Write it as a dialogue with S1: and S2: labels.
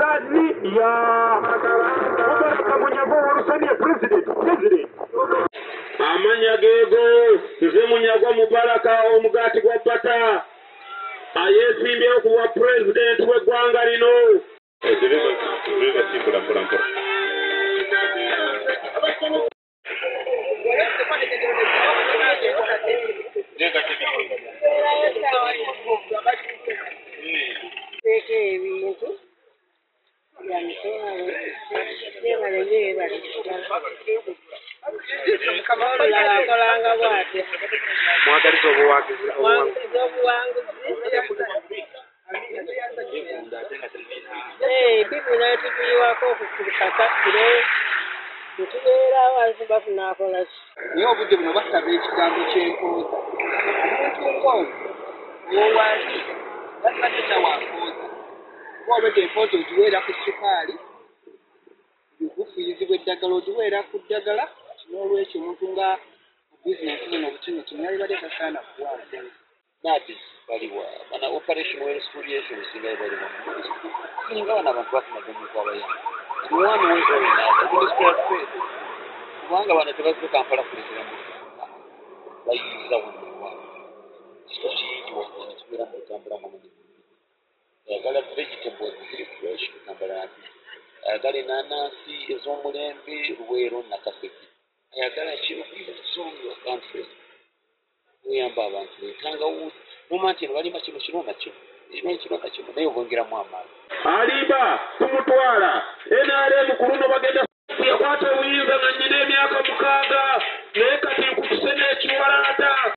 S1: Tanzania. Mubaraka Munyago warusaniye president. Amanyagego nze Munyagwa Mubaraka omugati gwa pata. Ayesimbyewo kuba president w'eggwanga lino.
S2: Niyo obudde buno basaba ekigambo ky'empooza omuntu ng'owaali basajja wampooza kuba obedde empooza ogiweera ku sukaali bugufuyizibwa eddagala ogiweera ku ddagala n'olwekyo omuntu nga bizinesi buno obutinitini yalibadde tasaana kuwaaza nabi baliwa bana operation spoliation singa baliwa singa bana abantu bafunaga omuntu abayamba omwami wezolinaaza minisitule ya ffeeza kubanga bano tebazze Kampala kuleetera mu bayinza wonna kito kingi wakkati kibeera mu Kampala mwamu ayagala vegetables ziri fresh Kampala ati ayagala enanansi ez'omulembe Luweero Nakaseke ayagala kino zonga country muyamba abantu entangawuzi muma nti balima kino nakino naye obongeramu amaanyi
S1: aliba kumutwala NRM ku luno bagenda yakwata obuyinza nga nnyina emyaka 6 naye kati nkutusene ekiwalaata